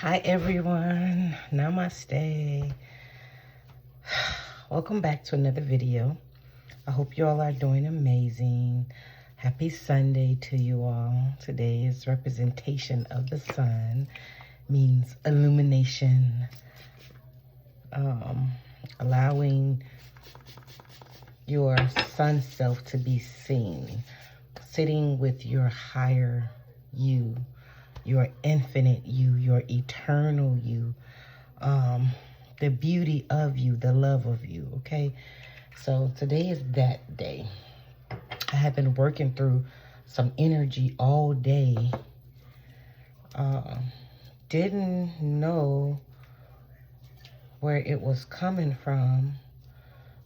Hi everyone, namaste. Welcome back to another video. I hope you all are doing amazing. Happy Sunday to you all. Today is representation of the sun, means illumination, allowing your sun self to be seen, sitting with your higher you, your infinite you, your eternal you, the beauty of you, the love of you, okay? So today is that day. I have been working through some energy all day. Didn't know where it was coming from,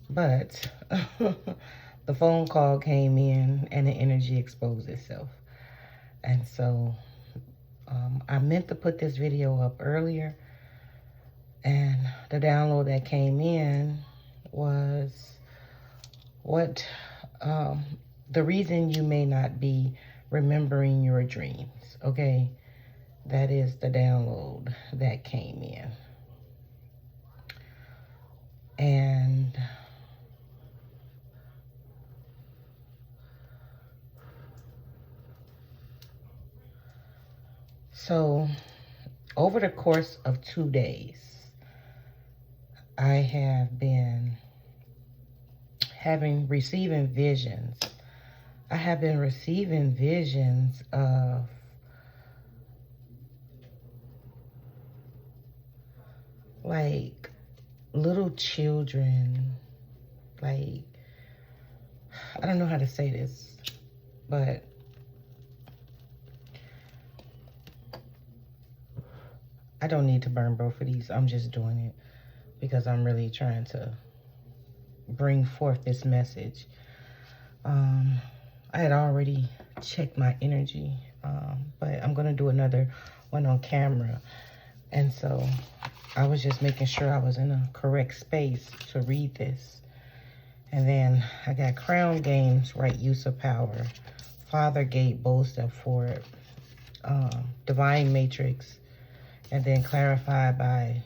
but the phone call came in and the energy exposed itself. And so I meant to put this video up earlier, and the download that came in was what the reason you may not be remembering your dreams, okay? That is the download that came in. And so over the course of 2 days, I have been receiving visions. I have been receiving visions of like little children, like, I don't know how to say this, but I don't need to burn both of these. I'm just doing it because I'm really trying to bring forth this message. I had already checked my energy, but I'm going to do another one on camera. And so I was just making sure I was in a correct space to read this. And then I got Crown Games, Right Use of Power, Father Gate, Bold Step Forward, Divine Matrix, and then clarified by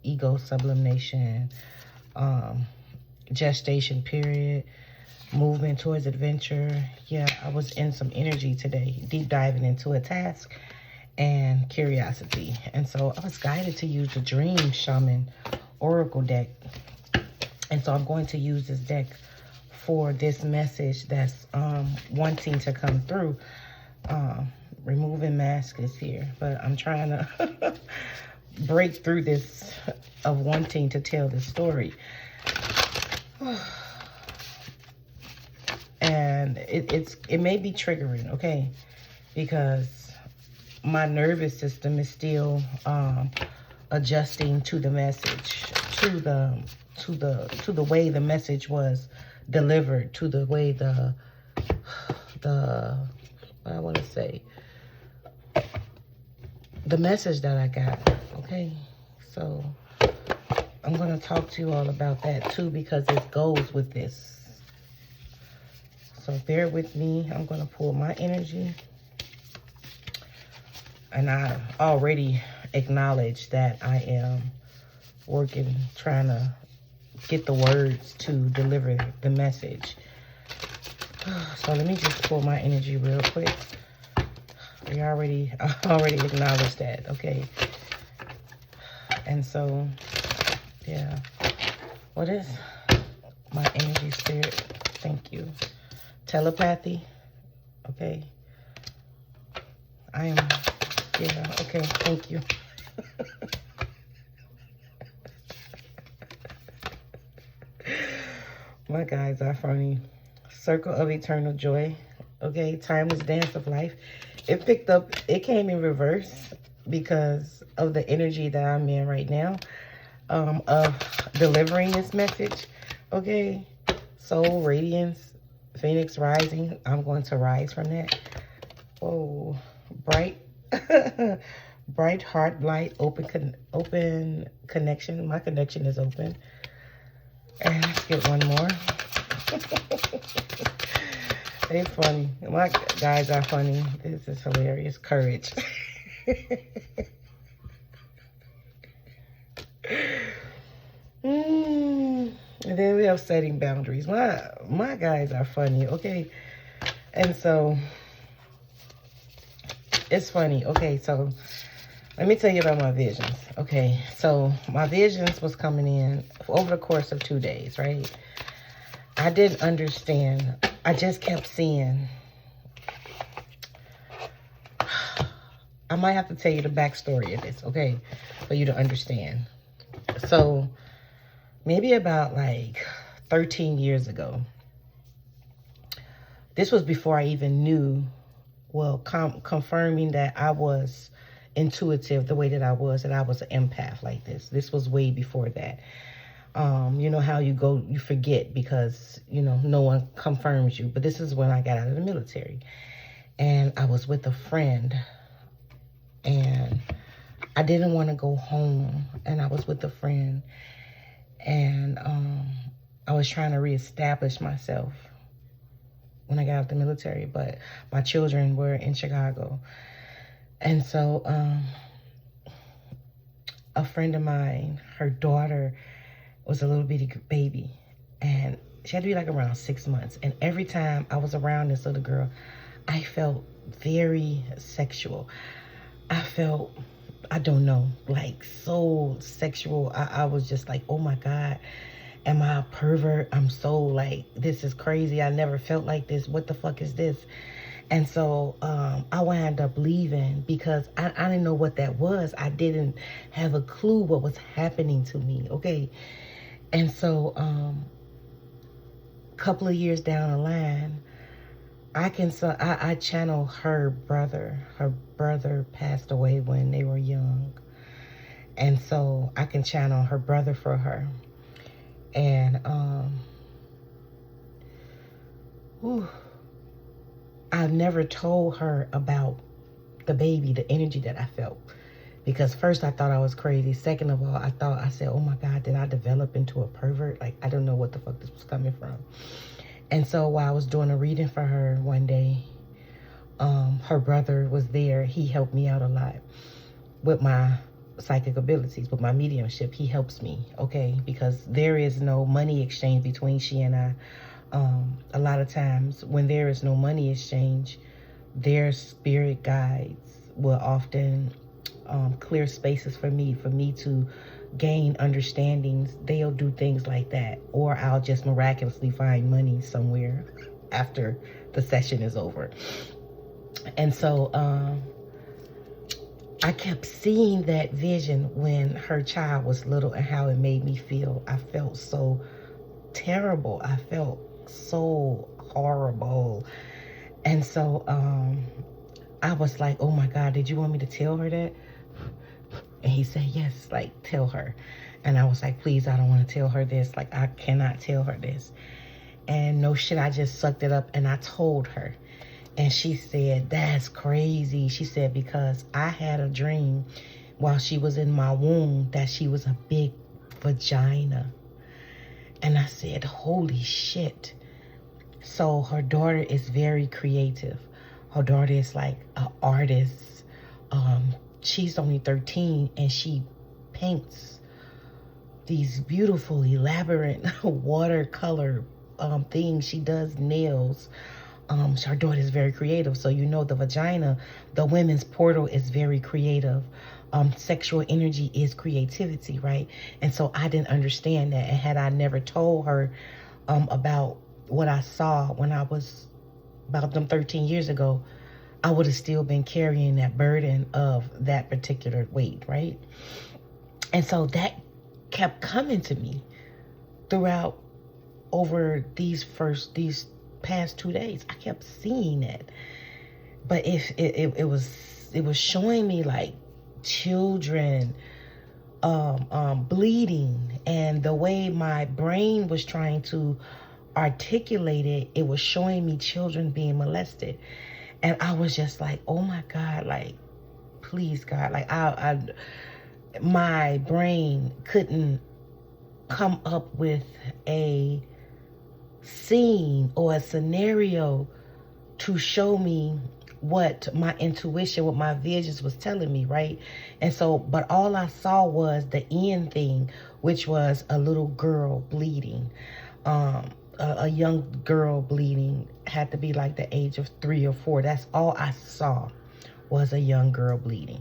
Ego Sublimation, Gestation Period, Movement Towards Adventure. Yeah, I was in some energy today, deep diving into a task and curiosity. And so I was guided to use the Dream Shaman Oracle deck. And so I'm going to use this deck for this message that's wanting to come through. Removing mask is here, but I'm trying to break through this of wanting to tell the story. And it may be triggering, okay? Because my nervous system is still adjusting to the message, to the way the message was delivered, to the way the I want to say the message that I got, okay? So I'm going to talk to you all about that too, because it goes with this. So bear with me. I'm going to pull my energy. And I already acknowledge that I am working, trying to get the words to deliver the message. So let me just pull my energy real quick. I already acknowledged that, okay? And so, yeah. What is my energy, spirit? Thank you. Telepathy, okay? Yeah, okay, thank you. My guys are funny. Circle of Eternal Joy, okay? Timeless Dance of Life. It came in reverse because of the energy that I'm in right now, of delivering this message, okay? Soul, Radiance, Phoenix Rising. I'm going to rise from that. Oh, bright, bright heart light, open connection. My connection is open. And let's get one more. They funny. My guys are funny. This is hilarious. Courage. And then we have setting boundaries. My guys are funny, okay? And so it's funny. Okay, so let me tell you about my visions. Okay, so my visions was coming in over the course of 2 days, right? I didn't understand. I just kept seeing. I might have to tell you the backstory of this, okay? For you to understand. So maybe about like 13 years ago. This was before I even knew, well, confirming that I was intuitive the way that I was an empath like this. This was way before that. You know how you forget because, no one confirms you. But this is when I got out of the military. And I was with a friend. And I didn't want to go home. And I was with a friend. And I was trying to reestablish myself when I got out of the military. But my children were in Chicago. And so a friend of mine, her daughter was a little bitty baby, and she had to be like around 6 months. And every time I was around this little girl, I felt very sexual. I felt, I don't know, like so sexual. I was just like, oh my God, am I a pervert? I'm so like, this is crazy. I never felt like this. What the fuck is this? And so I wound up leaving because I didn't know what that was. I didn't have a clue what was happening to me, okay? And so a couple of years down the line, I channel her brother. Her brother passed away when they were young. And so I can channel her brother for her. And I've never told her about the baby, the energy that I felt. Because first I thought I was crazy. Second of all, I said, oh my God, did I develop into a pervert? Like, I don't know what the fuck this was coming from. And so while I was doing a reading for her one day, her brother was there. He helped me out a lot with my psychic abilities, with my mediumship. He helps me, okay? Because there is no money exchange between she and I. A lot of times when there is no money exchange, their spirit guides will often clear spaces for me to gain understandings. They'll do things like that, or I'll just miraculously find money somewhere after the session is over. And so I kept seeing that vision when her child was little and how it made me feel. I felt so terrible. I felt so horrible. And so I was like, oh my God, did you want me to tell her that? And he said, yes, like, tell her. And I was like, please, I don't want to tell her this. Like, I cannot tell her this. And no shit, I just sucked it up and I told her. And she said, that's crazy. She said, because I had a dream while she was in my womb that she was a big vagina. And I said, holy shit. So her daughter is very creative. Her daughter is like an artist. She's only 13 and she paints these beautiful, elaborate watercolor things. She does nails. Her daughter is very creative. So the vagina, the women's portal is very creative. Sexual energy is creativity, right? And so I didn't understand that. And had I never told her about what I saw when I was about them 13 years ago, I would have still been carrying that burden of that particular weight, right? And so that kept coming to me throughout over these past 2 days. I kept seeing it. But if it was showing me like children bleeding, and the way my brain was trying to articulate it, it was showing me children being molested. And I was just like, oh my God, like, please God, like my brain couldn't come up with a scene or a scenario to show me what my intuition, what my visions was telling me, right? And so, but all I saw was the end thing, which was a little girl bleeding. A young girl bleeding, had to be like the age of 3 or 4. That's all I saw, was a young girl bleeding.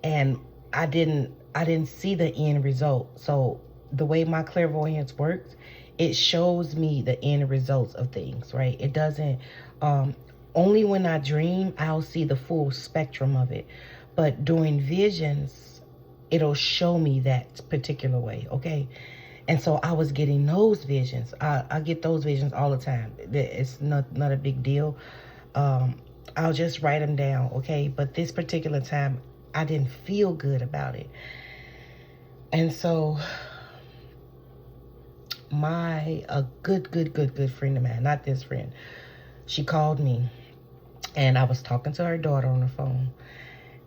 And I didn't see the end result. So the way my clairvoyance works, it shows me the end results of things, right? It doesn't, only when I dream, I'll see the full spectrum of it. But during visions, it'll show me that particular way, okay? And so I was getting those visions. I get those visions all the time. It's not a big deal. I'll just write them down, okay? But this particular time, I didn't feel good about it. And so a good friend of mine, not this friend, she called me, and I was talking to her daughter on the phone,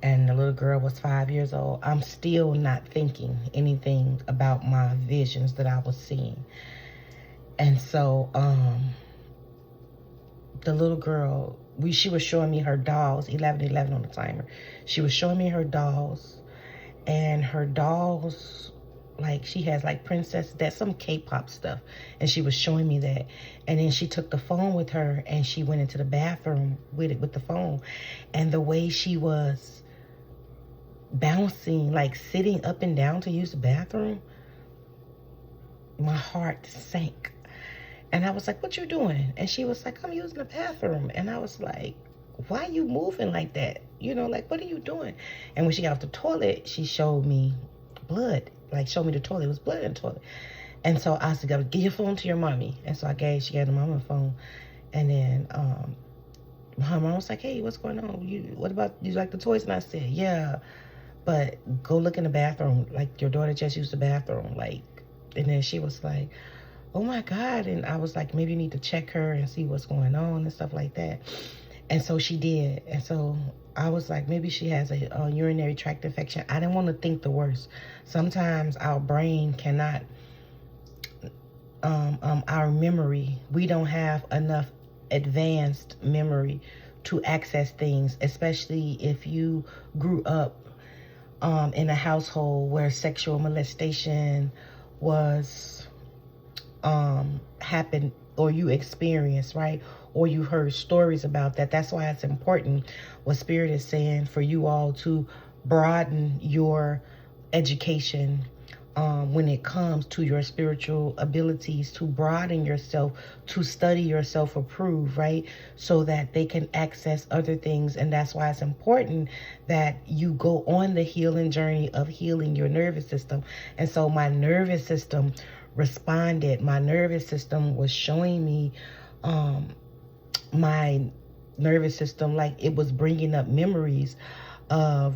and the little girl was 5 years old. I'm still not thinking anything about my visions that I was seeing. And so the little girl, she was showing me her dolls, 11:11 on the timer. She was showing me her dolls, and her dolls, like, she has like princess, that's some K-pop stuff, and she was showing me that. And then she took the phone with her, and she went into the bathroom with the phone, and the way she was bouncing, like sitting up and down to use the bathroom, my heart sank. And I was like, what you doing? And she was like, I'm using the bathroom. And I was like, why are you moving like that? You know, like, what are you doing? And when she got off the toilet, she showed me blood, like showed me the toilet. It was blood in the toilet. And so I said, give your phone to your mommy. And so she gave the mama the phone. And then my mom was like, hey, what's going on? What about, you like the toys? And I said, yeah, but go look in the bathroom. Like, your daughter just used the bathroom. Like, and then she was like, oh my God. And I was like, maybe you need to check her and see what's going on and stuff like that. And so she did. And so I was like, maybe she has a urinary tract infection. I didn't want to think the worst. Sometimes our brain cannot, our memory, we don't have enough advanced memory to access things, especially if you grew up in a household where sexual molestation was happened, or you experienced, right? Or you heard stories about that. That's why it's important, what Spirit is saying, for you all to broaden your education when it comes to your spiritual abilities, to broaden yourself, to study yourself approved, right? So that they can access other things. And that's why it's important that you go on the healing journey of healing your nervous system. And so my nervous system responded. My nervous system was showing me my nervous system, like it was bringing up memories of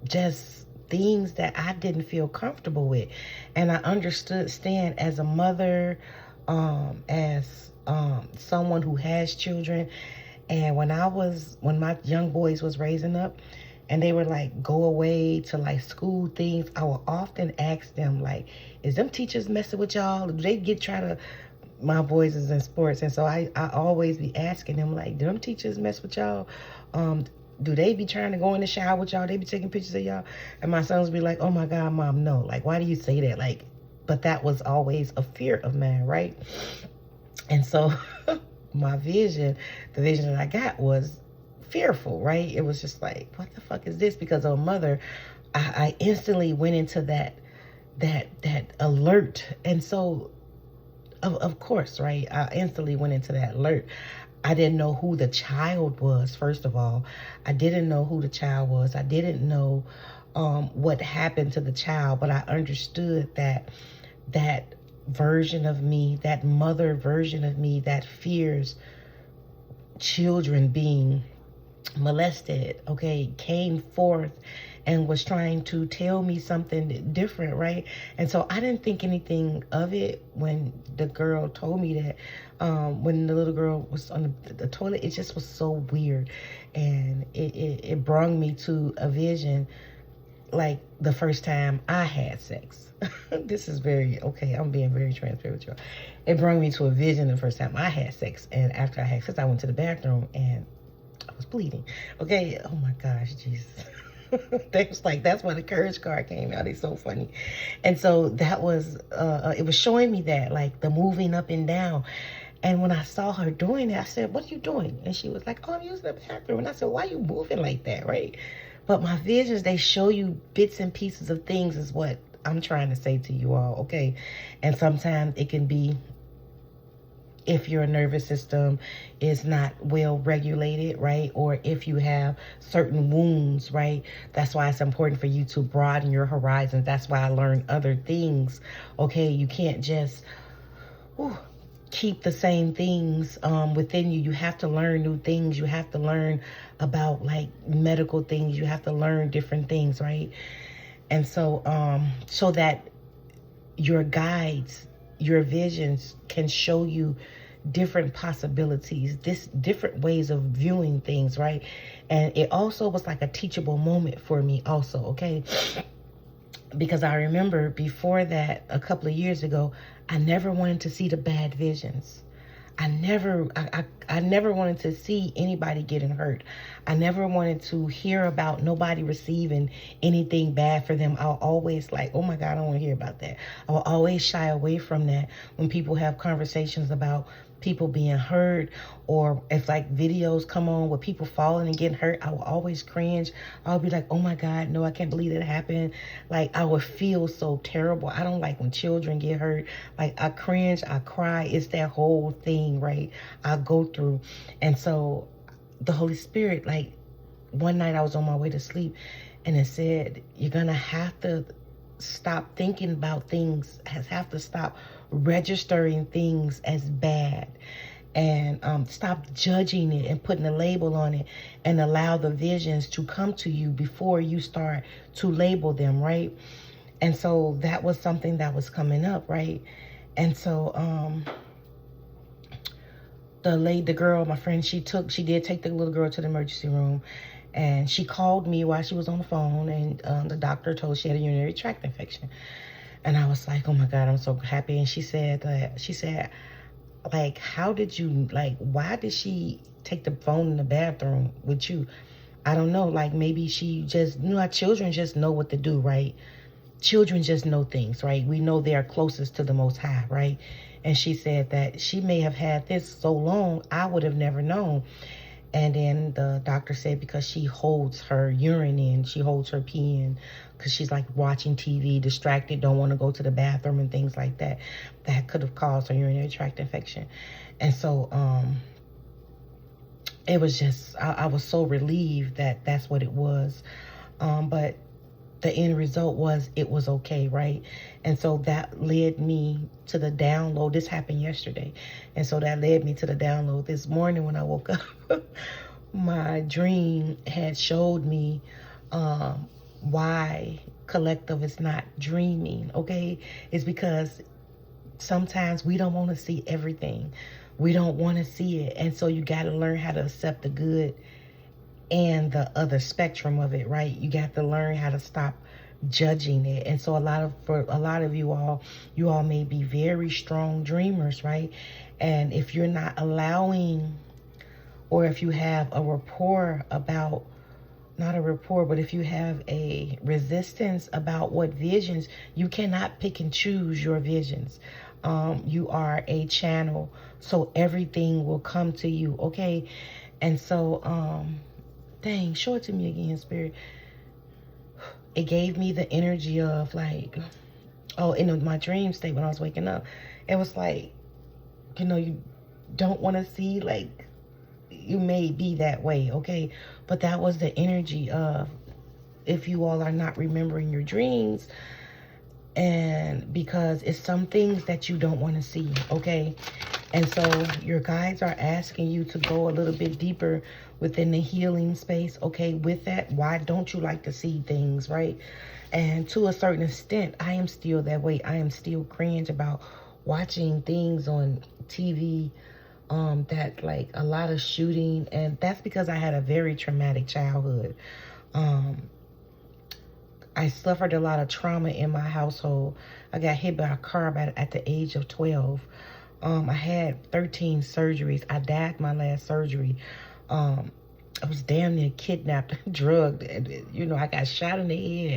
just things that I didn't feel comfortable with. And I understand as a mother, as someone who has children, and when my young boys was raising up, and they were like, go away to like school things, I would often ask them, like, is them teachers messing with y'all? Do they my boys is in sports, and so I always be asking them, like, do them teachers mess with y'all? Do they be trying to go in the shower with y'all? They be taking pictures of y'all? And my sons be like, oh my God, Mom, no. Like, why do you say that? Like, but that was always a fear of mine, right? And so the vision that I got was fearful, right? It was just like, what the fuck is this? Because of a mother, I instantly went into that alert. And so, of course, right? I instantly went into that alert. I didn't know who the child was, first of all. I didn't know who the child was. I didn't know what happened to the child, but I understood that version of me, that mother version of me that fears children being molested, okay, came forth and was trying to tell me something different, right? And so I didn't think anything of it when the girl told me that. When the little girl was on the toilet, it just was so weird. And it brought me to a vision, like the first time I had sex. This is I'm being very transparent with you. It brought me to a vision the first time I had sex. And after I had sex, I went to the bathroom, and I was bleeding. Okay. Oh my gosh, Jesus. That's when the courage card came out. It's so funny. And so that was it was showing me that, like, the moving up and down. And when I saw her doing it, I said, what are you doing? And she was like, oh, I'm using the bathroom. And I said, why are you moving like that, right? But my visions, they show you bits and pieces of things, is what I'm trying to say to you all, okay? And sometimes it can be, if your nervous system is not well regulated, right? Or if you have certain wounds, right? That's why it's important for you to broaden your horizons. That's why I learned other things, okay? You can't just keep the same things within you. You have to learn new things. You have to learn about, like, medical things. You have to learn different things, right? And so, so that your guides, your visions can show you different possibilities, different ways of viewing things, right? And it also was like a teachable moment for me also, okay? Because I remember before that, a couple of years ago, I never wanted to see the bad visions. I never wanted to see anybody getting hurt. I never wanted to hear about nobody receiving anything bad for them. I'll always like, oh my God, I don't want to hear about that. I'll always shy away from that when people have conversations about people being hurt, or if like videos come on with people falling and getting hurt, I will always cringe. I'll be like, oh my God, no, I can't believe that happened. Like, I would feel so terrible. I don't like when children get hurt. Like, I cringe, I cry. It's that whole thing, right? I go through. And so the Holy Spirit, like, one night I was on my way to sleep, and it said, you're gonna have to stop thinking about things, have to stop registering things as bad, and stop judging it and putting a label on it, and allow the visions to come to you before you start to label them, right? And so that was something that was coming up, right? And so the girl, my friend, she did take the little girl to the emergency room, and she called me while she was on the phone, and the doctor told her she had a urinary tract infection. And I was like, oh my God, I'm so happy. And she said, like, how did you, like, why did she take the phone in the bathroom with you? I don't know, like, maybe she just, you know, our children just know what to do, right? Children just know things, right? We know they are closest to the Most High, right? And she said that she may have had this so long, I would have never known. And then the doctor said, because she holds her urine in, she holds her pee in, because she's like watching TV, distracted, don't want to go to the bathroom and things like that, that could have caused a urinary tract infection. And so it was just, I was so relieved that that's what it was. But the end result was it was okay, right? And so that led me to the download. This happened yesterday. And so that led me to the download this morning when I woke up. My dream had showed me why collective is not dreaming, okay? It's because sometimes we don't want to see everything. We don't want to see it. And so you got to learn how to accept the good and the other spectrum of it, right? You got to learn how to stop judging it. And so for a lot of you all may be very strong dreamers, right? And if you're not allowing, or if you have a rapport about, not a rapport, but if you have a resistance about what visions, you cannot pick and choose your visions. You are a channel, so everything will come to you, okay? And so, dang, show it to me again, Spirit. It gave me the energy of, like, oh, in my dream state when I was waking up, it was like, you know, you don't want to see, like, you may be that way, okay? But that was the energy of, if you all are not remembering your dreams, and because it's some things that you don't want to see, okay? And so your guides are asking you to go a little bit deeper within the healing space, okay? With that, why don't you like to see things, right? And to a certain extent, I am still that way. I am still cringe about watching things on TV, that, like, a lot of shooting, and that's because I had a very traumatic childhood. I suffered a lot of trauma in my household. I got hit by a car at the age of 12. I had 13 surgeries. I died my last surgery. I was damn near kidnapped, drugged. You know, I got shot in the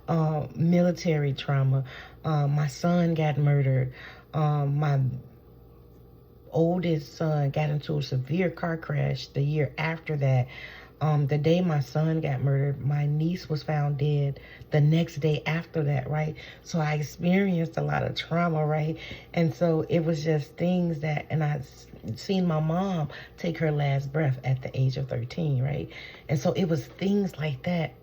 head. Military trauma. My son got murdered. My oldest son got into a severe car crash the year after that. The day my son got murdered, my niece was found dead the next day after that, right? So I experienced a lot of trauma, right? And so it was just things that, and I seen my mom take her last breath at the age of 13, right? And so it was things like that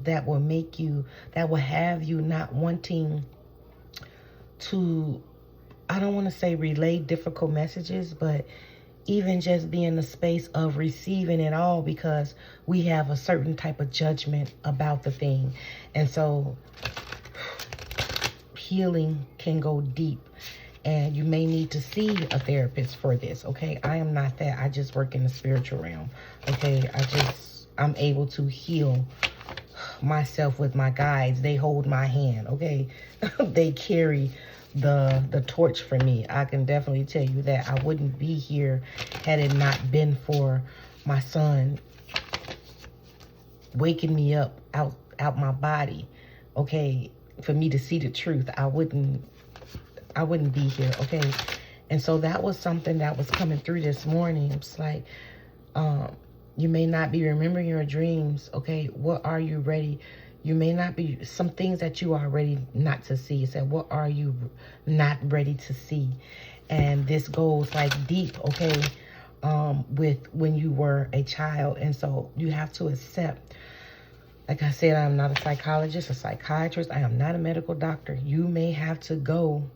that will make you, that will have you not wanting to, I don't want to say relay difficult messages, but even just be in the space of receiving it all, because we have a certain type of judgment about the thing. And so healing can go deep, and you may need to see a therapist for this, okay? I am not that. I just work in the spiritual realm, okay? I'm able to heal myself with my guides. They hold my hand, okay? They carry the torch for me. I can definitely tell you that. I wouldn't be here had it not been for my son waking me up out my body, okay, for me to see the truth. I wouldn't be here, okay? And so that was something that was coming through this morning. It's like, you may not be remembering your dreams, okay? What are you ready? You may not be, some things that you are ready not to see. It said, what are you not ready to see? And this goes like deep, okay, with when you were a child. And so you have to accept, like I said, I'm not a psychologist, a psychiatrist. I am not a medical doctor. You may have to go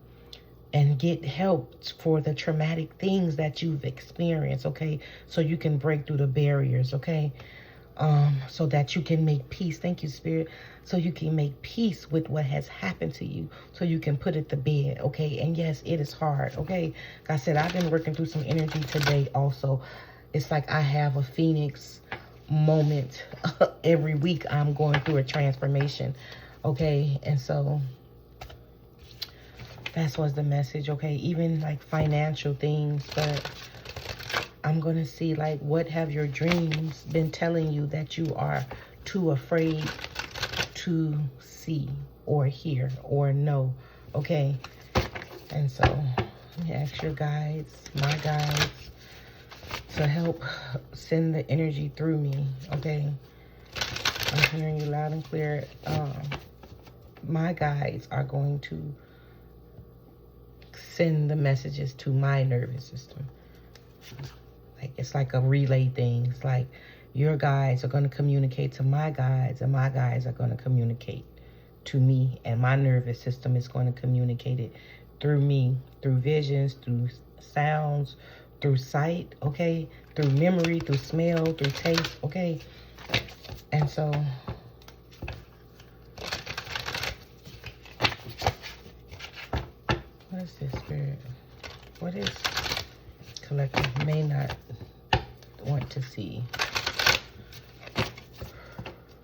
and get help for the traumatic things that you've experienced, okay? So you can break through the barriers, okay? So that you can make peace. Thank you, Spirit. So you can make peace with what has happened to you, so you can put it to bed, okay? And yes, it is hard, okay? Like I said, I've been working through some energy today also. It's like I have a phoenix moment. Every week I'm going through a transformation, okay? And so that was the message, okay? Even like financial things, but I'm going to see, like, what have your dreams been telling you that you are too afraid to see or hear or know, okay? And so ask your guides, my guides, to help send the energy through me, okay? I'm hearing you loud and clear. My guides are going to send the messages to my nervous system. It's like a relay thing. It's like your guides are going to communicate to my guides, and my guides are going to communicate to me, and my nervous system is going to communicate it through me, through visions, through sounds, through sight, okay, through memory, through smell, through taste, okay? And so what is this, Spirit? What is collective may not want to see?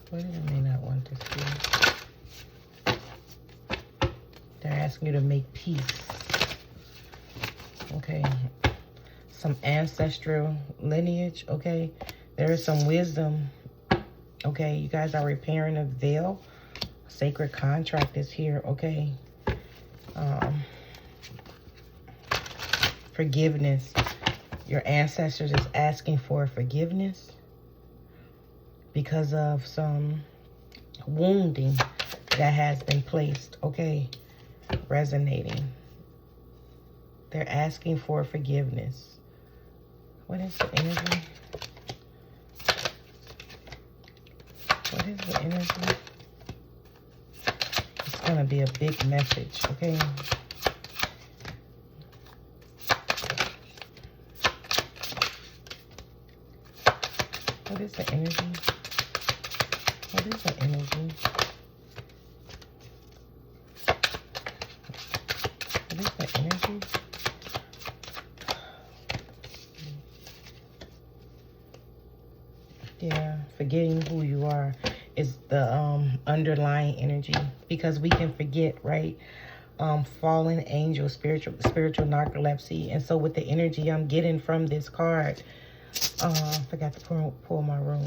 What is it may not want to see? They're asking you to make peace. Okay. Some ancestral lineage, okay? There is some wisdom, okay? You guys are repairing a veil. Sacred contract is here, okay? Forgiveness. Your ancestors is asking for forgiveness because of some wounding that has been placed, okay? Resonating. They're asking for forgiveness. What is the energy? What is the energy? It's going to be a big message, okay? What is the energy? What is the energy? What is the energy? Yeah, forgetting who you are is the underlying energy, because we can forget, right? Fallen angel, spiritual narcolepsy. And so with the energy I'm getting from this card, Forgot to pull my room.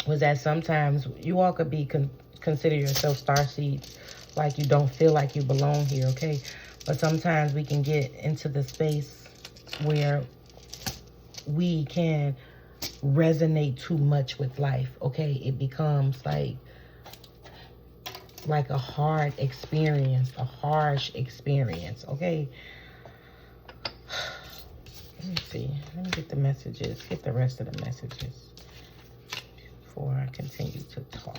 Was that sometimes you all could be consider yourself starseeds, like you don't feel like you belong here, okay? But sometimes we can get into the space where we can resonate too much with life, okay? It becomes like a hard experience, a harsh experience, okay? Let me see. Let me get the messages, get the rest of the messages before I continue to talk.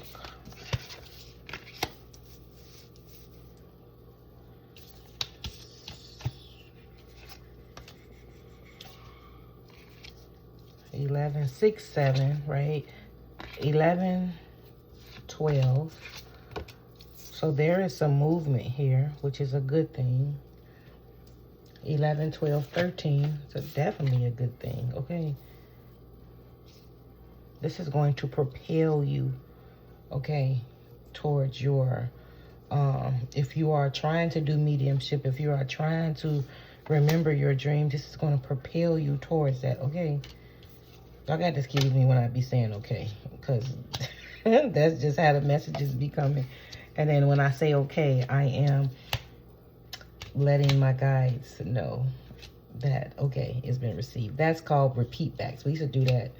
$11, 6, 7, right? 11, 12. So there is some movement here, which is a good thing. 11, 12, 13. So definitely a good thing, okay? This is going to propel you, okay, towards your, if you are trying to do mediumship, if you are trying to remember your dream, this is going to propel you towards that, okay? Y'all got to excuse me when I be saying okay, because that's just how the messages be coming. And then when I say okay, I am letting my guides know that okay, it's been received. That's called repeat backs. We used to do that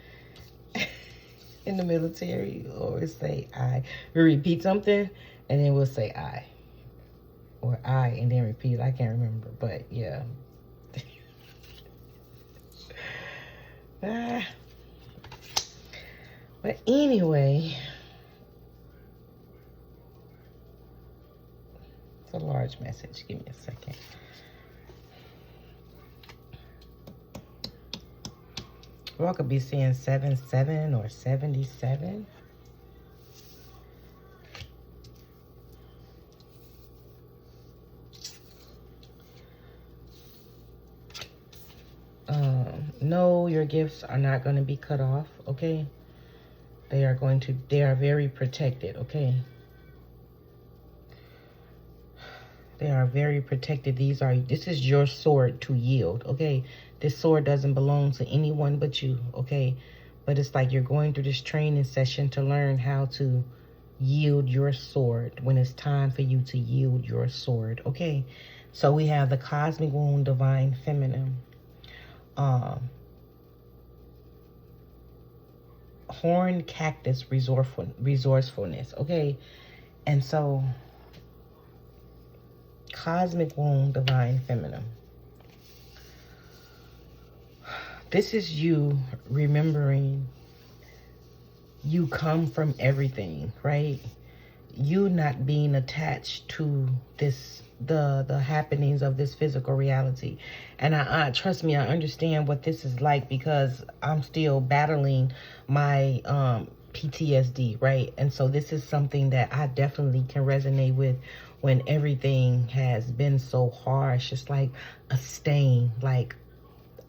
in the military. We always say I. We repeat something, and then we'll say I. Or I, and then repeat. I can't remember, but yeah. But anyway, it's a large message. Give me a second. Well, I could be seeing 77 or 77. No, your gifts are not going to be cut off, okay? They are very protected, okay? They are very protected. This is your sword to yield, okay? This sword doesn't belong to anyone but you, okay? But it's like you're going through this training session to learn how to yield your sword when it's time for you to yield your sword, okay? So we have the Cosmic Wound, Divine Feminine. Horned Cactus, resourcefulness, okay? And so, Cosmic Wound, Divine Feminine. This is you remembering you come from everything, right? You not being attached to this, the happenings of this physical reality. And I trust me, I understand what this is like, because I'm still battling my PTSD, right? And so this is something that I definitely can resonate with when everything has been so harsh. It's like a stain, like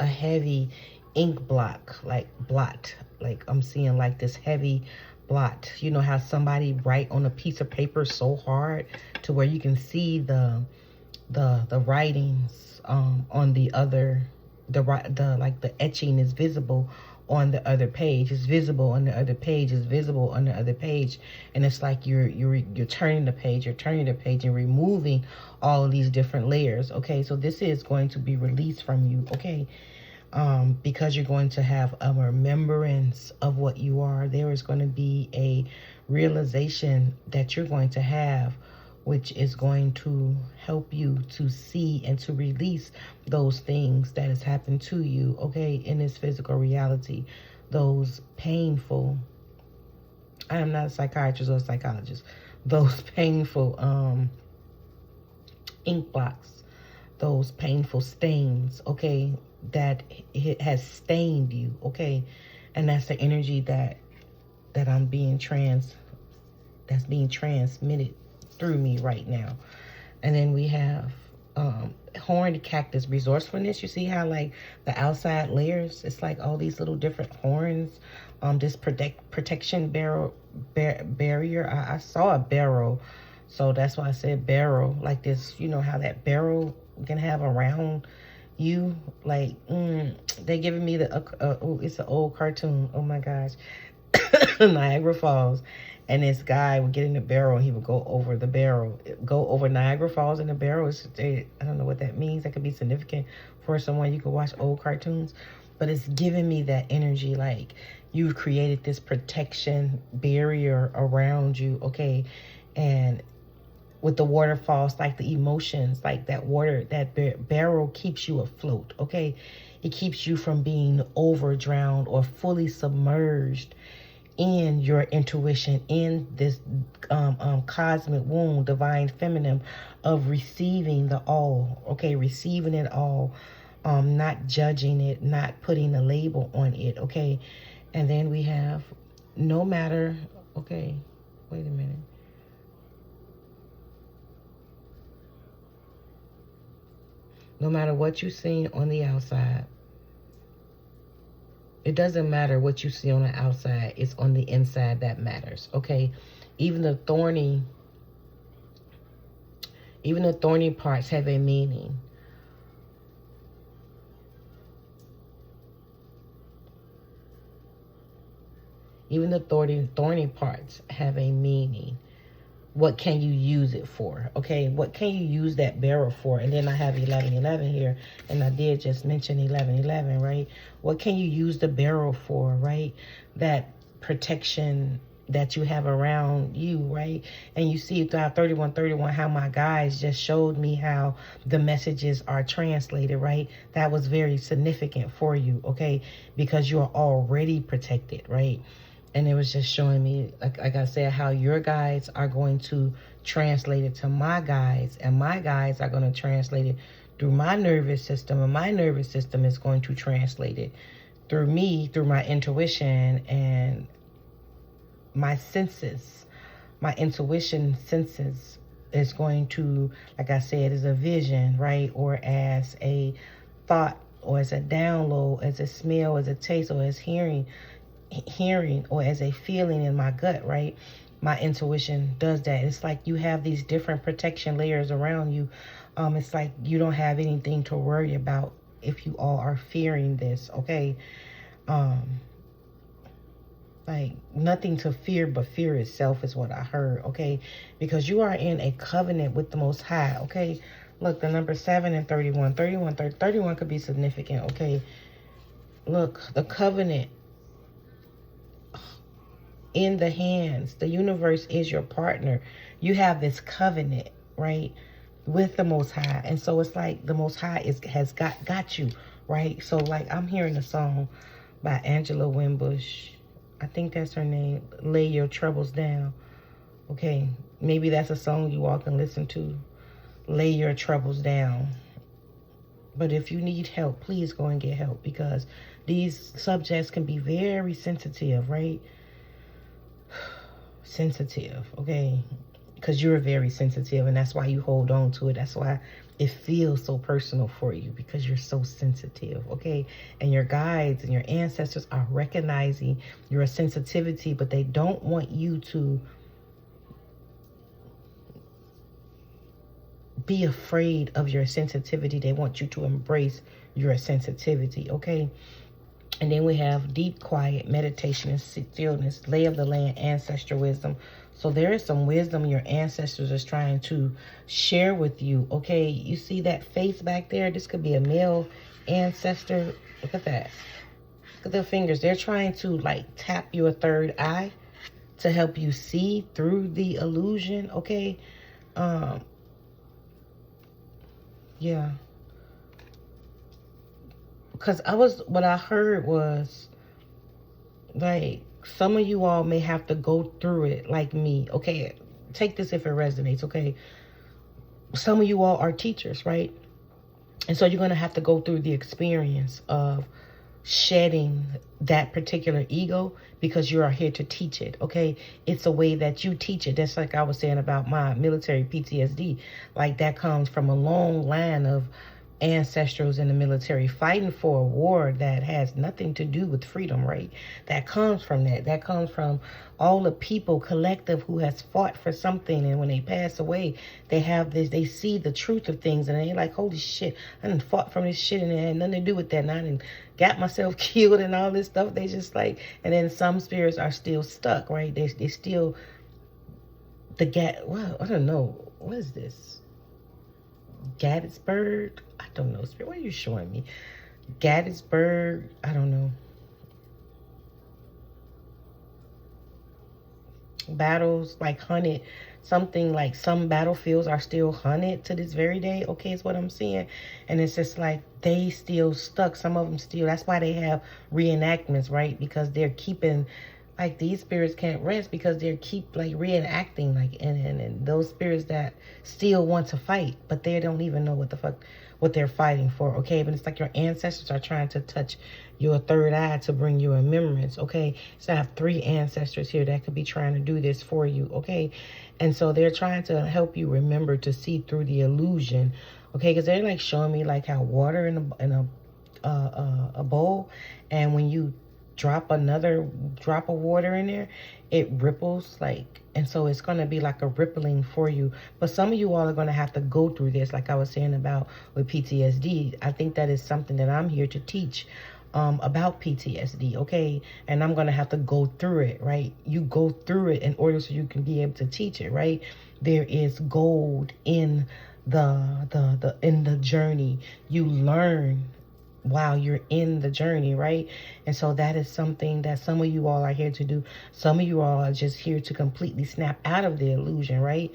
a heavy ink blot, like I'm seeing like this heavy blot. You know how somebody write on a piece of paper so hard to where you can see the writings on the other, the etching is visible on the other page. It's visible on the other page. It's visible on the other page. And it's like you're turning the page. You're turning the page and removing all of these different layers. Okay, so this is going to be released from you. Okay. Because you're going to have a remembrance of what you are. There is going to be a realization that you're going to have, which is going to help you to see and to release those things that has happened to you, okay, in this physical reality. Those painful, I am not a psychiatrist or a psychologist, those painful ink blots, those painful stains, okay, that it has stained you, okay? And that's the energy that I'm being that's being transmitted through me right now. And then we have horned cactus, resourcefulness. You see how like the outside layers, it's like all these little different horns, this protection barrier. I saw a barrel, so that's why I said barrel, like this. You know how that barrel can have a round, You like, they giving me the, oh, it's an old cartoon. Oh my gosh. Niagara Falls. And this guy would get in the barrel and he would go over the barrel, go over Niagara Falls in the barrel. I don't know what that means. That could be significant for someone. You could watch old cartoons, but it's giving me that energy. Like you've created this protection barrier around you. Okay. And with the waterfalls, like the emotions, like that water, that barrel keeps you afloat. Okay. It keeps you from being over drowned or fully submerged in your intuition, in this cosmic womb, divine feminine, of receiving the all. Okay, receiving it all, not judging it, not putting a label on it. Okay, and then we have no matter. Okay, wait a minute. No matter what you see on the outside, it doesn't matter what you see on the outside. It's on the inside that matters. Okay, even the thorny parts have a meaning. Even the thorny parts have a meaning. What can you use it for? Okay, what can you use that barrel for? And then I have 1111 here, and I did just mention 1111, right? What can you use the barrel for, right? That protection that you have around you, right? And you see throughout 3131 how my guys just showed me how the messages are translated, right? That was very significant for you, okay? Because you're already protected, right? And it was just showing me, like I said, how your guides are going to translate it to my guides, and my guides are going to translate it through my nervous system, and my nervous system is going to translate it through me, through my intuition and my senses. My intuition senses is going to, like I said, as a vision, right? Or as a thought, or as a download, as a smell, as a taste, or as hearing, or as a feeling in my gut, right? My intuition does that. It's like you have these different protection layers around you. It's like you don't have anything to worry about if you all are fearing this, okay? Like nothing to fear but fear itself is what I heard, okay? Because you are in a covenant with the Most High, okay? Look, the number 7 and 31. 31 could be significant, okay? Look, the covenant in the hands. The universe is your partner. You have this covenant, right, with the Most High. And so it's like the Most High has got you, right? So like I'm hearing a song by Angela Winbush. I think that's her name. Lay Your Troubles Down. Okay, maybe that's a song you all can listen to. Lay your troubles down. But if you need help, please go and get help, because these subjects can be very sensitive, right? Sensitive, okay? Because you're very sensitive, and that's why you hold on to it. That's why it feels so personal for you, because you're so sensitive, okay? And your guides and your ancestors are recognizing your sensitivity, but they don't want you to be afraid of your sensitivity. They want you to embrace your sensitivity, okay? And then we have deep, quiet meditation and stillness, lay of the land, ancestral wisdom. So there is some wisdom your ancestors is trying to share with you, okay? You see that face back there? This could be a male ancestor. Look at that. Look at their fingers. They're trying to like tap your third eye to help you see through the illusion, okay? Yeah. Because what I heard was, like, some of you all may have to go through it like me. Okay, take this if it resonates, okay? Some of you all are teachers, right? And so you're going to have to go through the experience of shedding that particular ego, because you are here to teach it, okay? It's a way that you teach it. That's like I was saying about my military PTSD. Like that comes from a long line of ancestrals in the military fighting for a war that has nothing to do with freedom, right? That comes from that. That comes from all the people collective who has fought for something, and when they pass away, they have this, they see the truth of things, and they're like, holy shit, I done fought from this shit, and it had nothing to do with that, and I done got myself killed and all this stuff. They just like, and then some spirits are still stuck, right? They still, well, I don't know, what is this? Gettysburg? I don't know. What are you showing me? Gettysburg? I don't know. Battles like hunted. Something like some battlefields are still hunted to this very day. Okay, is what I'm seeing. And it's just like they still stuck. Some of them still. That's why they have reenactments, right? Because they're keeping, like, these spirits can't rest because they keep like reenacting, like, and those spirits that still want to fight, but they don't even know what the fuck what they're fighting for. Okay, but it's like your ancestors are trying to touch your third eye to bring you remembrance. Okay, so I have 3 ancestors here that could be trying to do this for you. Okay, and so they're trying to help you remember to see through the illusion. Okay, because they're like showing me like how water in a bowl, and when you drop another drop of water in there, it ripples, like, and so it's going to be like a rippling for you. But some of you all are going to have to go through this, like I was saying about with PTSD. I think that is something that I'm here to teach about PTSD, okay? And I'm going to have to go through it, right? You go through it in order so you can be able to teach it, right? There is gold in the journey. You learn while you're in the journey, right? And so that is something that some of you all are here to do. Some of you all are just here to completely snap out of the illusion, right?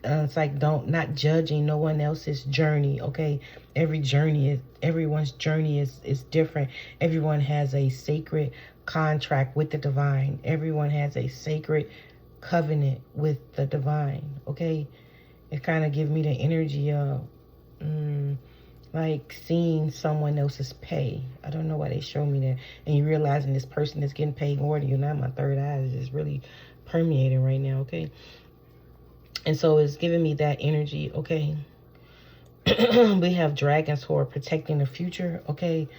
It's like, not judging no one else's journey, okay? Everyone's journey is different. Everyone has a sacred contract with the divine. Everyone has a sacred covenant with the divine, okay? It kind of gives me the energy of like seeing someone else's pay. I don't know why they show me that. And you realizing this person is getting paid more than you. Now my third eye is just really permeating right now, okay? And so it's giving me that energy, okay? We have dragons who are protecting the future, okay?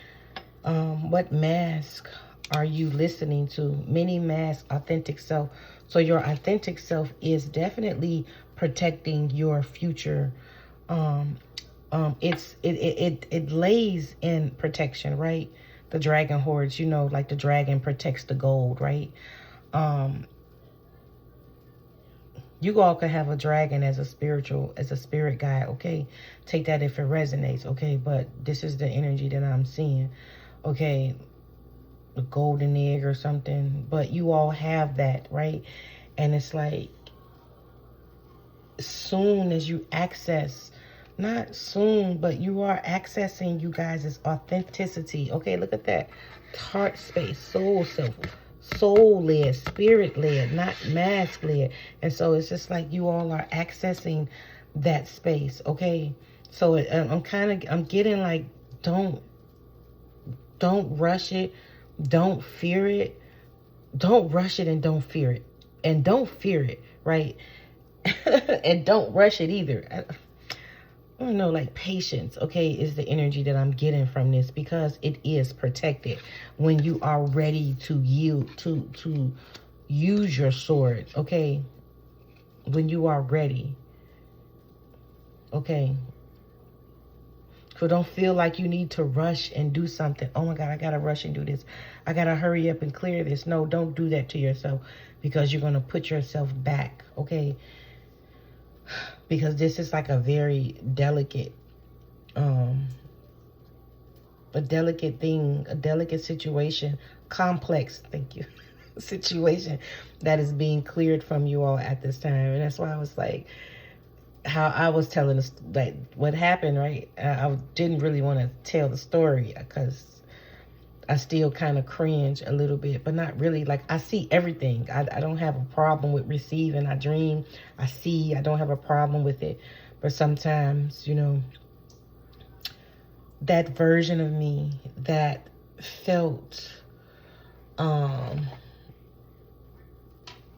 What mask are you listening to? Many masks, authentic self. So your authentic self is definitely protecting your future. It lays in protection, right? The dragon hordes, you know, like the dragon protects the gold, right? You all could have a dragon as a spirit guide, okay? Take that if it resonates, okay? But this is the energy that I'm seeing, okay? The golden egg or something. But you all have that, right? And it's like, soon as you access, not soon, but you are accessing you guys' authenticity. Okay, look at that. Heart space, soul self, soul-led, spirit-led, not mask-led. And so it's just like you all are accessing that space, okay? So I'm getting like, don't rush it. Don't fear it. Don't rush it and don't fear it. And don't fear it, right? And don't rush it either. I don't know, like patience, okay, is the energy that I'm getting from this, because it is protected when you are ready to yield, to use your sword, okay? When you are ready, okay? So don't feel like you need to rush and do something. Oh my God, I gotta rush and do this. I gotta hurry up and clear this. No, don't do that to yourself, because you're gonna put yourself back, okay? Because this is like a very delicate, a delicate thing, a delicate situation, complex, thank you, situation that is being cleared from you all at this time. And that's why I was like, how I was telling us, like, what happened, right? I didn't really want to tell the story because I still kind of cringe a little bit, but not really. Like, I see everything. I don't have a problem with receiving. I dream. I see. I don't have a problem with it. But sometimes, you know, that version of me that felt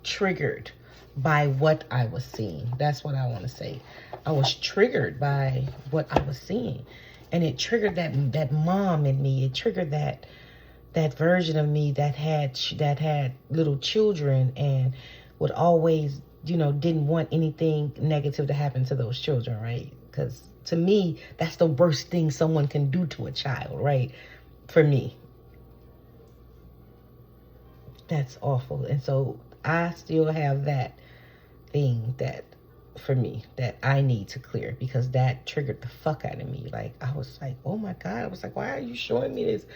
triggered by what I was seeing. That's what I want to say. I was triggered by what I was seeing. And it triggered that mom in me. It triggered that version of me that had little children and would always, didn't want anything negative to happen to those children, right? Because to me, that's the worst thing someone can do to a child, right? For me, that's awful. And so I still have that thing that for me that I need to clear, because that triggered the fuck out of me. Like, I was like, oh my God. I was like, why are you showing me this?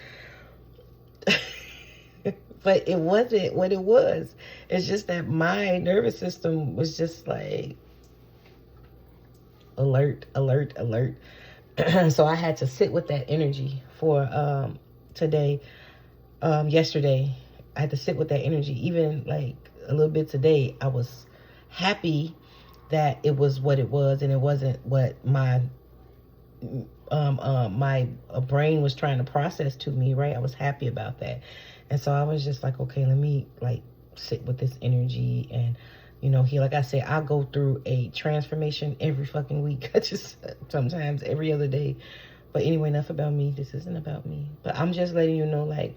But it wasn't what it was. It's just that my nervous system was just like alert, alert, alert. So I had to sit with that energy for today. Yesterday, I had to sit with that energy. Even like a little bit today, I was happy that it was what it was, and it wasn't what my brain was trying to process to me, right? I was happy about that. And so I was just like, okay, let me like sit with this energy and, heal. Like I said, I go through a transformation every fucking week. I just sometimes every other day. But anyway, enough about me. This isn't about me. But I'm just letting you know, like,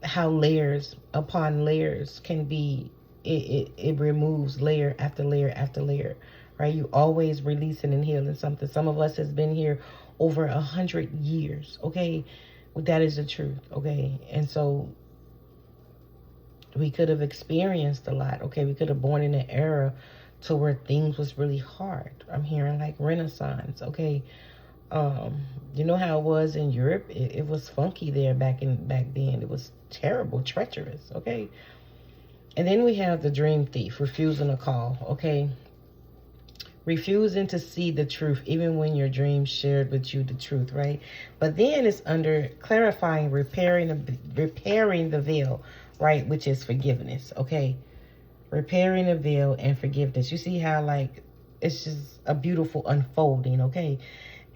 how layers upon layers can be, it removes layer after layer after layer, right? You always releasing and healing something. Some of us has been here over 100 years, okay? That is the truth, okay? And so we could have experienced a lot, okay? We could have born in an era to where things was really hard. I'm hearing like Renaissance, okay? You know how it was in Europe? It was funky there back then. It was terrible, treacherous, okay? And then we have the dream thief, refusing a call, okay? Refusing to see the truth, even when your dream shared with you the truth, right? But then it's under clarifying, repairing the veil, right? Which is forgiveness, okay? Repairing the veil and forgiveness. You see how, like, it's just a beautiful unfolding, okay?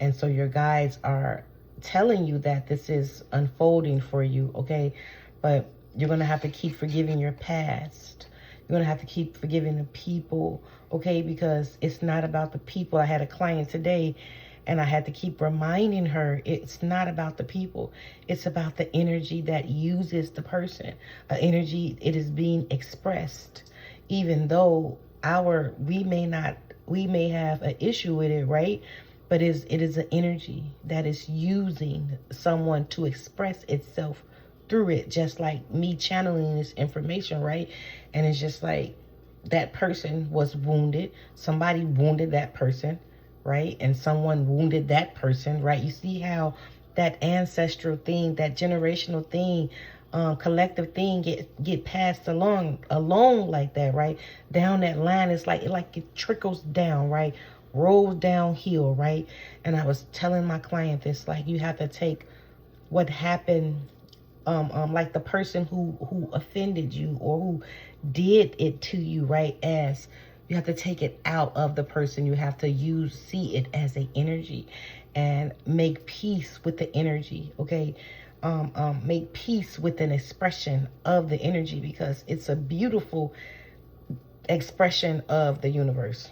And so your guides are telling you that this is unfolding for you, okay? But you're going to have to keep forgiving your past. You're going to have to keep forgiving the people, okay? Because it's not about the people. I had a client today, and I had to keep reminding her, it's not about the people. It's about the energy that uses the person. Energy, it is being expressed. Even though we may have an issue with it, right? But it is an energy that is using someone to express itself through it, just like me channeling this information, right? And it's just like that person was wounded. Somebody wounded that person, right? And someone wounded that person, right? You see how that ancestral thing, that generational thing, collective thing get passed along like that, right? Down that line, it's like it trickles down, right? Rolls downhill, right? And I was telling my client this, like, you have to take what happened, like the person who offended you or who did it to you, right? As you have to take it out of the person. You have to see it as an energy and make peace with the energy, okay? Make peace with an expression of the energy, because it's a beautiful expression of the universe,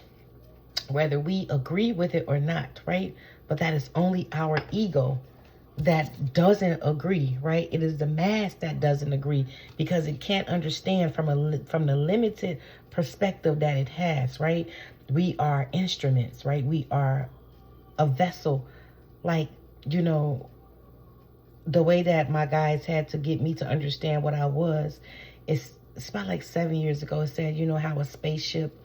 whether we agree with it or not, right? But that is only our ego that doesn't agree, right? It is the mass that doesn't agree, because it can't understand from the limited perspective that it has, right? We are instruments, right? We are a vessel. Like, the way that my guys had to get me to understand what I was, it's about like 7 years ago. It said, how a spaceship,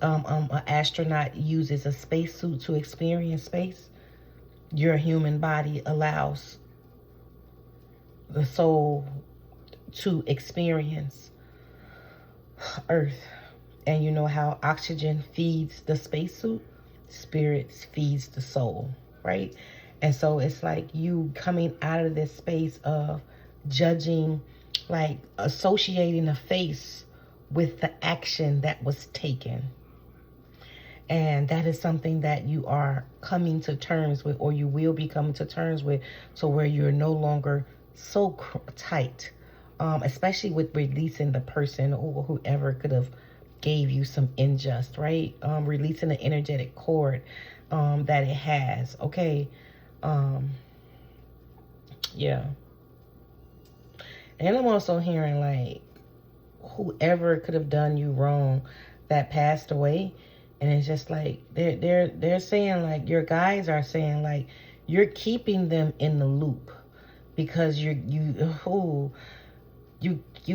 an astronaut uses a spacesuit to experience space. Your human body allows the soul to experience Earth. And you know how oxygen feeds the spacesuit? Spirit feeds the soul, right? And so it's like you coming out of this space of judging, like associating a face with the action that was taken. And that is something that you are coming to terms with, or you will be coming to terms with, to where you're no longer so tight, especially with releasing the person or whoever could have gave you some injustice, right? Releasing the energetic cord that it has, okay? Um, yeah. And I'm also hearing like whoever could have done you wrong that passed away, and it's just like they're saying like your guys are saying like you're keeping them in the loop because you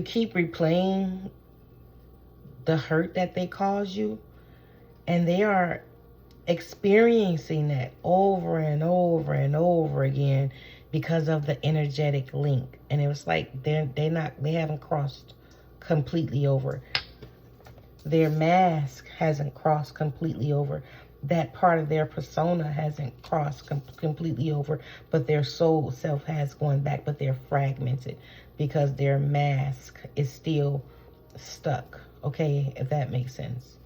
keep replaying the hurt that they caused you, and they are experiencing that over and over and over again because of the energetic link. And it was like they haven't crossed completely over. Their mask hasn't crossed completely over. That part of their persona hasn't crossed completely over, but their soul self has gone back, but they're fragmented because their mask is still stuck. Okay, if that makes sense.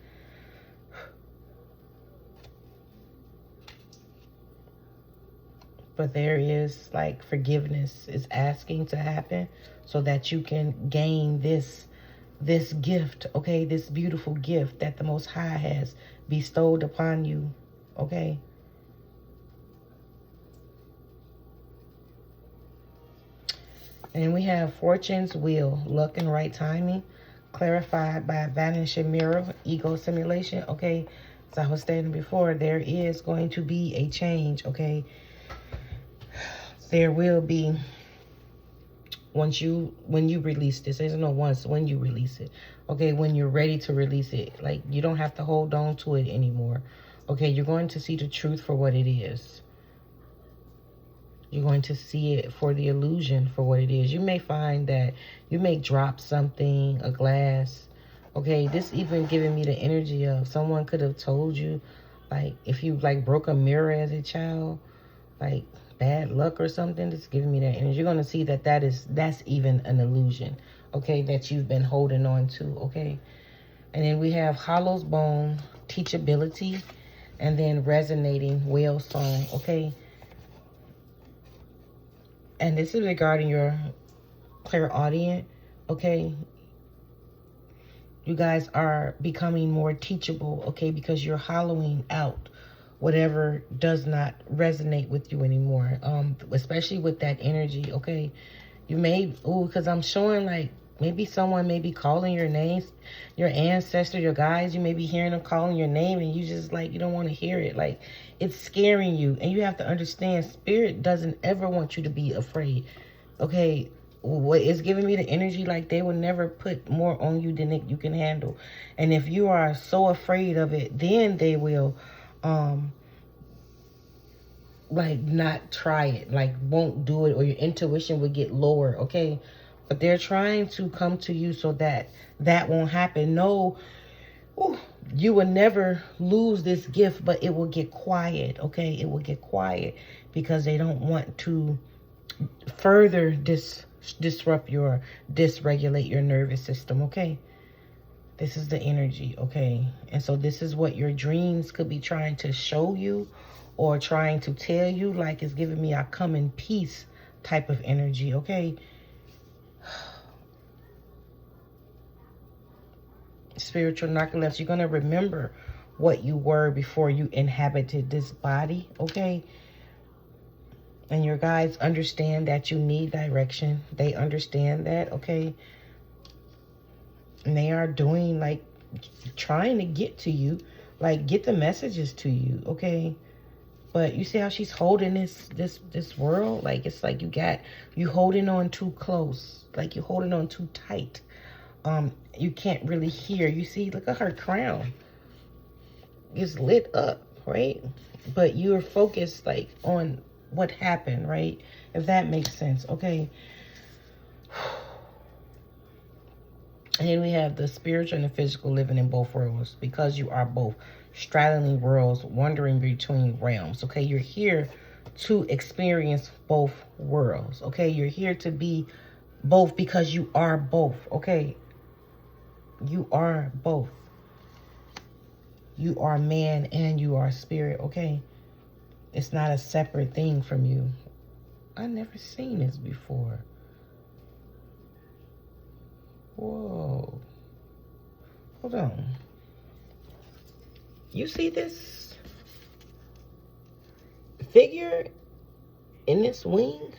But there is like forgiveness is asking to happen so that you can gain this gift, okay, this beautiful gift that the Most High has bestowed upon you, okay. And we have fortune's wheel, luck and right timing, clarified by a vanishing mirror, ego simulation, okay. As I was stating before, there is going to be a change, okay. There will be, when you release this, there's no once, when you release it, okay, when you're ready to release it, like you don't have to hold on to it anymore, okay. You're going to see the truth for what it is. You're going to see it for the illusion for what it is. You may find that you may drop something, a glass, okay. This even giving me the energy of someone could have told you, like if you like broke a mirror as a child, like bad luck or something. That's giving me that energy. You're going to see that that's even an illusion, okay, that you've been holding on to, okay. And then we have hollow's bone, teachability, and then resonating whale song, okay. And this is regarding your clairaudient, okay. You guys are becoming more teachable, okay, because you're hollowing out whatever does not resonate with you anymore, especially with that energy, okay. You may, because I'm showing like maybe someone may be calling your names, your ancestor, your guides, you may be hearing them calling your name, and you just like, you don't want to hear it, like it's scaring you. And you have to understand, spirit doesn't ever want you to be afraid, okay. What is giving me the energy, like they will never put more on you than you can handle. And if you are so afraid of it, then they will like not try it, like won't do it, or your intuition would get lower, okay. But they're trying to come to you so that that won't happen. No, you will never lose this gift, but it will get quiet, okay. It will get quiet because they don't want to further disrupt your, dysregulate your nervous system, okay. This is the energy, okay. And so this is what your dreams could be trying to show you or trying to tell you, like it's giving me a come in peace type of energy, okay. Spiritual narcolepsy, you're going to remember what you were before you inhabited this body, okay. And your guides understand that you need direction. They understand that, okay. And they are doing like trying to get to you, like get the messages to you, okay. But you see how she's holding this world, like it's like you holding on too close, like you're holding on too tight. You can't really hear. You see, look at her crown, it's lit up, right? But you're focused like on what happened, right? If that makes sense, okay. And then we have the spiritual and the physical living in both worlds, because you are both straddling worlds, wandering between realms, okay. You're here to experience both worlds, okay. You're here to be both because you are both, okay. You are both. You are man and you are spirit, okay. It's not a separate thing from you. I never seen this before. Whoa. Hold on. You see this figure? in this wing.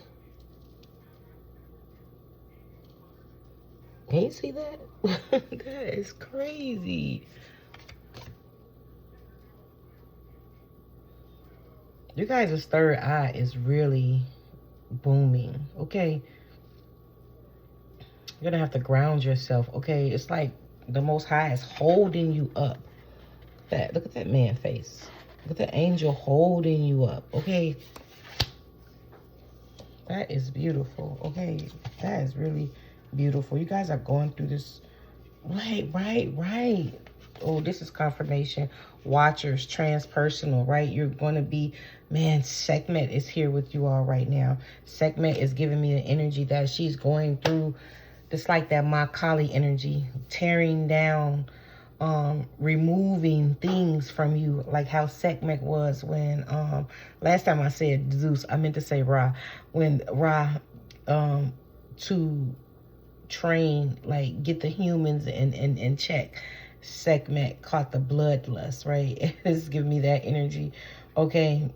Can you see that? That is crazy. You guys' third eye is really booming, okay? You're gonna have to ground yourself, okay? It's like the Most High is holding you up. Look at that man face. Look at that angel holding you up, okay? That is beautiful, okay? That is really beautiful. You guys are going through this. Right. Oh, this is confirmation. Watchers, transpersonal, right? You're going to be, man, Sekhmet is here with you all right now. Sekhmet is giving me the energy that she's going through. Just like that Makali energy, tearing down, removing things from you, like how Sekhmet was when, last time I said Zeus, I meant to say Ra. When Ra, to train, like get the humans in check, Sekhmet caught the bloodlust, right? It's giving me that energy, okay?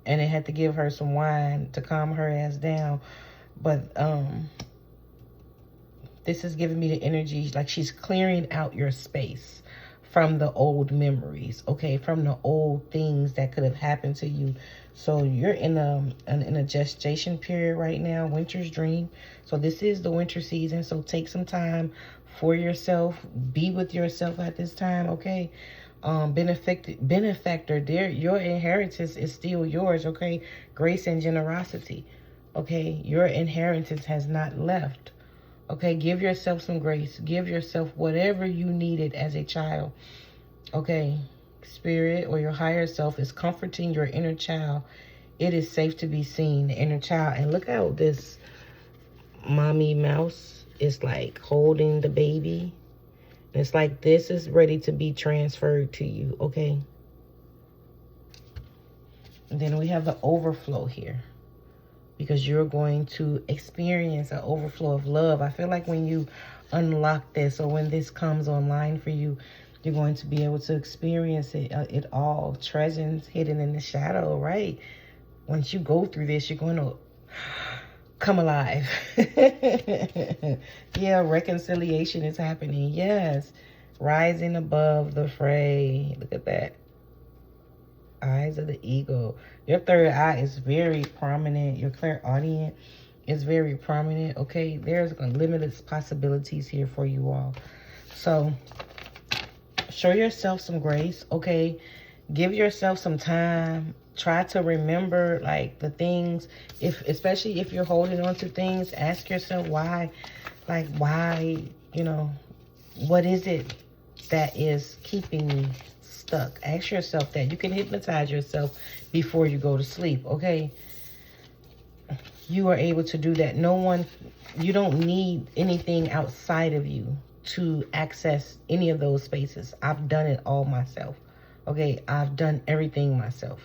And it had to give her some wine to calm her ass down. But this is giving me the energy like she's clearing out your space from the old memories, okay? From the old things that could have happened to you. So you're in a gestation period right now, winter's dream. So this is the winter season. So take some time for yourself. Be with yourself at this time, okay? Benefactor, there, your inheritance is still yours, okay? Grace and generosity, okay? Your inheritance has not left. Okay, give yourself some grace. Give yourself whatever you needed as a child. Okay, spirit or your higher self is comforting your inner child. It is safe to be seen, the inner child. And look how this mommy mouse is like holding the baby. It's like this is ready to be transferred to you, okay? And then we have the overflow here, because you're going to experience an overflow of love. I feel like when you unlock this, or when this comes online for you, you're going to be able to experience it all. Treasures hidden in the shadow, right? Once you go through this, you're going to come alive. Yeah, reconciliation is happening. Yes, rising above the fray. Look at that. Eyes of the eagle. Your third eye is very prominent. Your clairaudient is very prominent, okay? There's limitless possibilities here for you all. So show yourself some grace, okay? Give yourself some time. Try to remember, like, the things, especially if you're holding on to things, ask yourself why, like, why, you know, what is it that is keeping me stuck? Ask yourself that. You can hypnotize yourself before you go to sleep, okay? You are able to do that. You don't need anything outside of you to access any of those spaces. I've done it all myself, okay? I've done everything myself.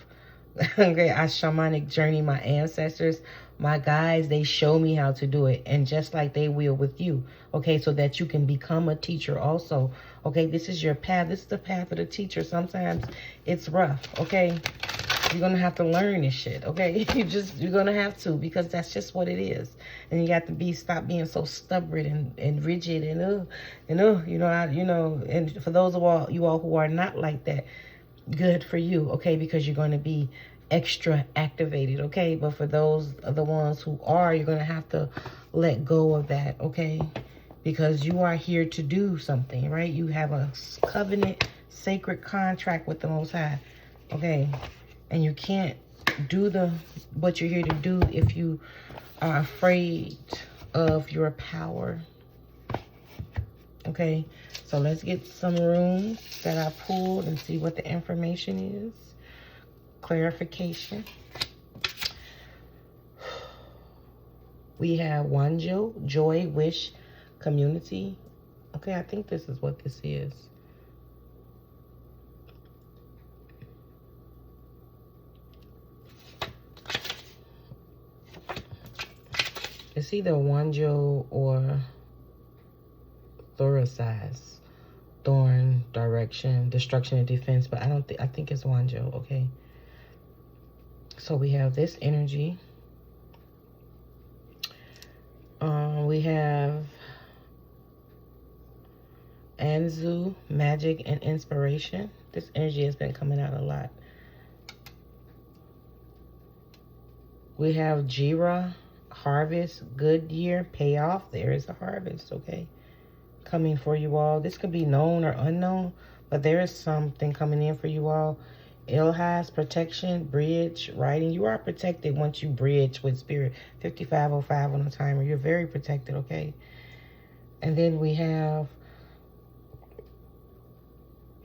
Okay, I shamanic journey my ancestors, my guides, they show me how to do it. And just like they will with you, okay, so that you can become a teacher also. Okay, this is your path. This is the path of the teacher. Sometimes it's rough, okay? You're going to have to learn this shit, okay? You're going to have to, because that's just what it is. And you got to stop being so stubborn and rigid and and for those of you all who are not like that, good for you, okay? Because you're going to be extra activated, okay? But for those are the ones who are, you're going to have to let go of that, okay? Because you are here to do something, right? You have a covenant, sacred contract with the Most High, okay? And you can't do what you're here to do if you are afraid of your power, okay? So let's get some runes that I pulled and see what the information is. Clarification. We have Wanjo, joy, wish, community. Okay, I think this is what this is. It's either Wanjo or Thoracized. Thorn, direction, destruction, and defense. But I think it's Wanjo, okay? So we have this energy. We have Anzu, magic and inspiration. This energy has been coming out a lot. We have Jira, harvest, good year, payoff. There is a harvest, okay? Coming for you all. This could be known or unknown, but there is something coming in for you all. Ilhas, protection, bridge, writing. You are protected once you bridge with spirit. 5505 on the timer. You're very protected, okay? And then we have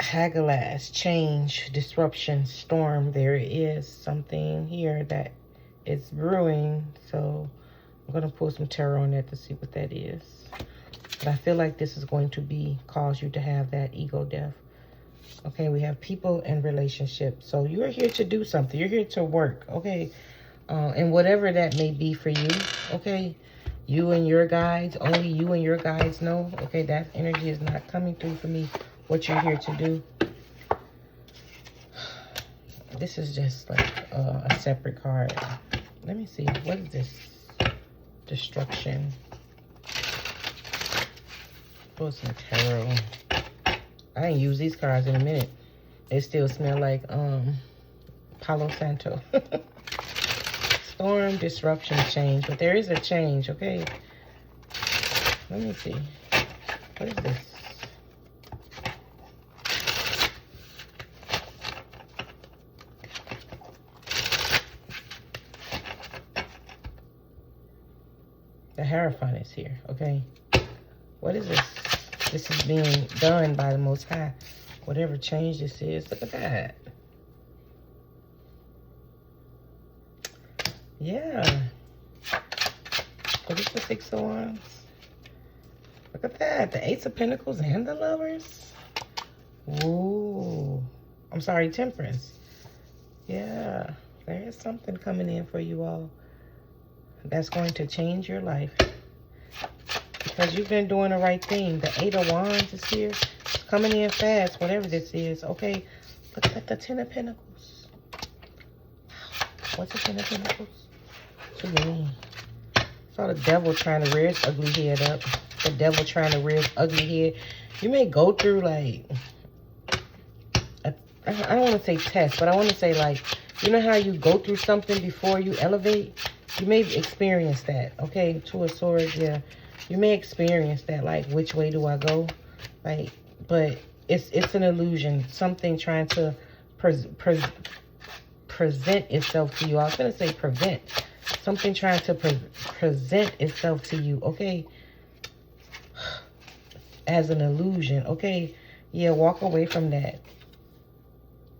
Hagalash, change, disruption, storm. There is something here that is brewing. So I'm going to pull some tarot on that to see what that is. But I feel like this is going to cause you to have that ego death. Okay, we have people and relationships. So you're here to do something. You're here to work, okay? And whatever that may be for you, okay? You and your guides, only you and your guides know. Okay, that energy is not coming through for me, what you're here to do. This is just like a separate card. Let me see. What is this? Destruction. Pull some tarot. I ain't used these cards in a minute. They still smell like Palo Santo. Storm, disruption, change. But there is a change, okay? Let me see. What is this? The Hierophant is here, okay? What is this? This is being done by the Most High. Whatever change this is. Look at that. Yeah. What is the Six of Wands? Look at that. The Ace of Pentacles and the Lovers. Ooh. I'm sorry, Temperance. Yeah. There is something coming in for you all that's going to change your life. Because you've been doing the right thing. The Eight of Wands is here. It's coming in fast, whatever this is. Okay. Look at the Ten of Pentacles. What's the Ten of Pentacles? What do you mean? I saw the devil trying to rear his ugly head up. The devil trying to rear his ugly head. You may go through like, I don't want to say test, but I want to say like, you know how you go through something before you elevate? You may experience that. Okay. Two of Swords, yeah. You may experience that, like, which way do I go? Like, but it's an illusion. Something trying to present itself to you. I was going to say prevent. Something trying to present itself to you, okay? As an illusion, okay? Yeah, walk away from that.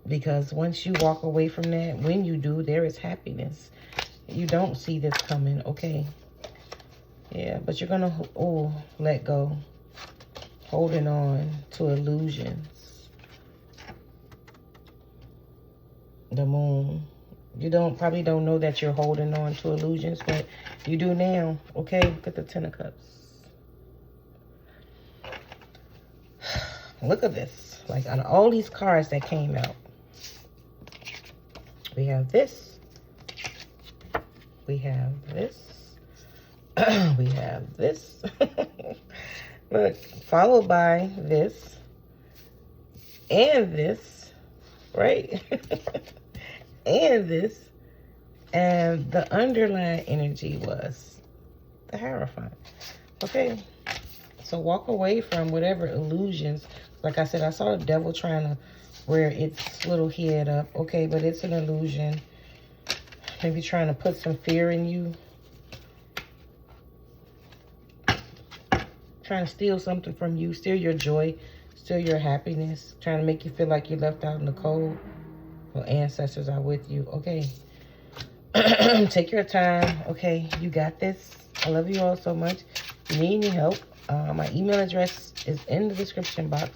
Because once you walk away from that, when you do, there is happiness. You don't see this coming, okay? Yeah, but you're going to, let go. Holding on to illusions. The Moon. You probably don't know that you're holding on to illusions, but you do now. Okay, look at the Ten of Cups. Look at this. Like, on all these cards that came out. We have this. We have this. We have this. Look, followed by this and this, right? And this, and the underlying energy was the Hierophant. Okay, so walk away from whatever illusions. Like I said, I saw the devil trying to rear its little head up. Okay, but it's an illusion. Maybe trying to put some fear in you. Trying to steal something from you, steal your joy, steal your happiness, trying to make you feel like you're left out in the cold. Well, ancestors are with you, okay? Take your time, okay? You got this. I love you all so much. If you need any help, my email address is in the description box,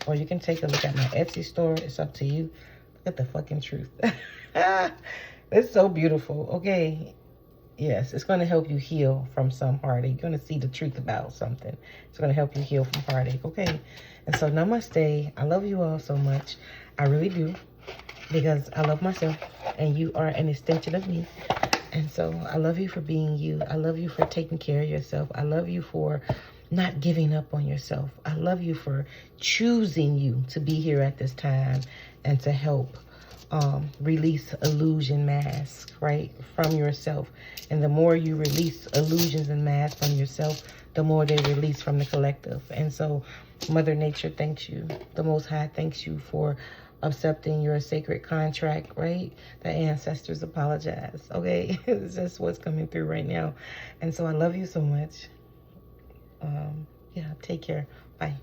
or you can take a look at my Etsy store. It's up to you. Look at the fucking truth. It's so beautiful, okay? Yes, it's going to help you heal from some heartache. You're going to see the truth about something. It's going to help you heal from heartache, okay? And so, namaste. I love you all so much. I really do. Because I love myself. And you are an extension of me. And so I love you for being you. I love you for taking care of yourself. I love you for not giving up on yourself. I love you for choosing you to be here at this time and to help release illusion masks, right, from yourself. And the more you release illusions and masks from yourself, the more they release from the collective. And so Mother Nature thanks you. The Most High thanks you for accepting your sacred contract, right? The ancestors apologize, okay? It's just what's coming through right now. And so I love you so much. Yeah, take care. Bye.